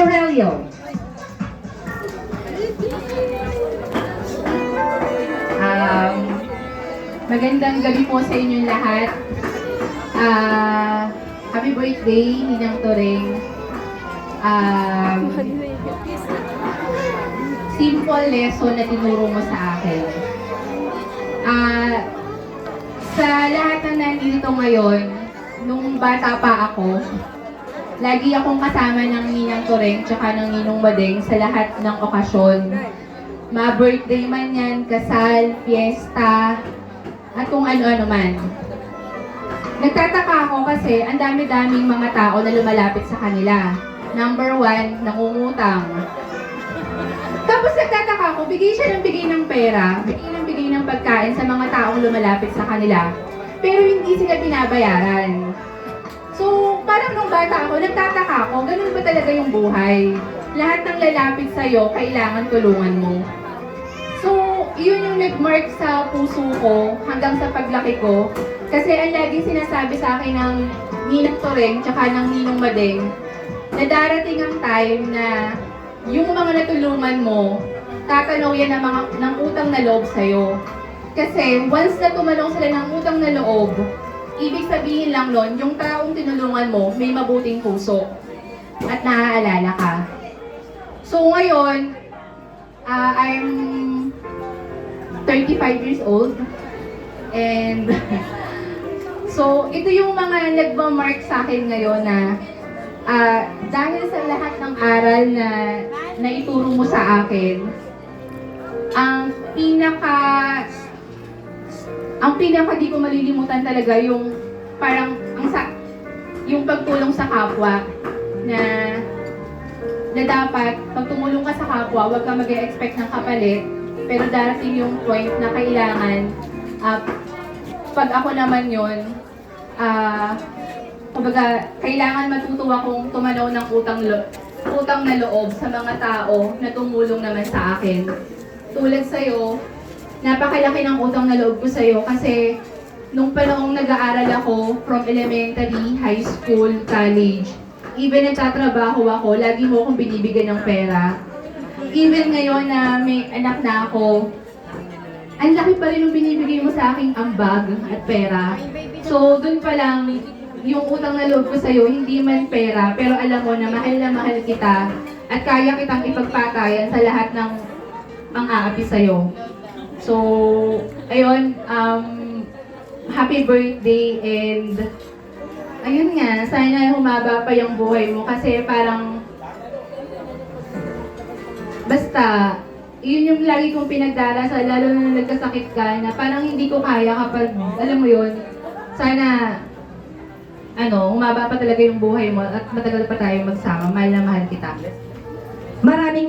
Aurelio. Magandang gabi po sa inyong lahat. Happy birthday, Ninang Toreng. Simple lesson na tinuro mo sa akin. Sa lahat na nandito ngayon, nung bata pa ako, lagi akong kasama ng Ninang Toreng tsaka ng Ninong Madeng sa lahat ng okasyon. Ma-birthday man yan, kasal, fiesta, at kung ano-ano man. Nagtataka ako kasi ang dami-daming mga tao na lumalapit sa kanila. Number 1, nangungutang. Tapos nagtataka ako, bigay siya ng bigay ng pera, bigay ng pagkain sa mga taong lumalapit sa kanila, pero hindi sila binabayaran. So, parang nung bata ako, nagtataka ako, ganun ba talaga yung buhay? Lahat ng lalapit sa'yo, kailangan tulungan mo. So, yun yung nag-mark sa puso ko hanggang sa paglaki ko. Kasi ang laging sinasabi sa akin ng Ninang Toreng tsaka ng Ninong Madeng na darating ang time na yung mga natulungan mo, tatanaw yan ng utang na loob sa'yo. Kasi once na tumalong sila ng utang na loob, ibig sabihin lang nun, yung taong tinulungan mo may mabuting puso at naaalala ka. So ngayon, I'm 35 years old and so ito yung mga nagmamark sa akin ngayon na dahil sa lahat ng aral na naituro mo sa akin, ang pinaka di ko malilimutan talaga yung parang yung pagtulong sa kapwa na dapat pag tumulong ka sa kapwa, huwag ka mag-expect ng kapalit, pero darating yung point na kailangan pag ako naman yun, kumbaga, kailangan matuto akong tumanaw ng utang na loob sa mga tao na tumulong naman sa akin. Tulad sa'yo, napakalaki ng utang na loob ko sa'yo kasi nung panahong nag-aaral ako from elementary, high school, college, even nagtatrabaho ako, lagi mo akong binibigyan ng pera. Even ngayon na may anak na ako, ang laki pa rin yung binibigay mo sa aking ambag at pera. So, dun pa lang, yung utang na loob ko sa'yo, hindi man pera, pero alam mo na mahal kita at kaya kitang ipagpatayan sa lahat ng ang-aapi sa'yo. So, ayun, happy birthday and ayun nga, sana humaba pa yung buhay mo kasi parang basta, yun yung lagi kong pinagdarasal, lalo na nagkasakit ka, na parang hindi ko kaya kapag, alam mo yun, sana, humaba pa talaga yung buhay mo at matagal pa tayo magsama. Mahal na mahal kita. Maraming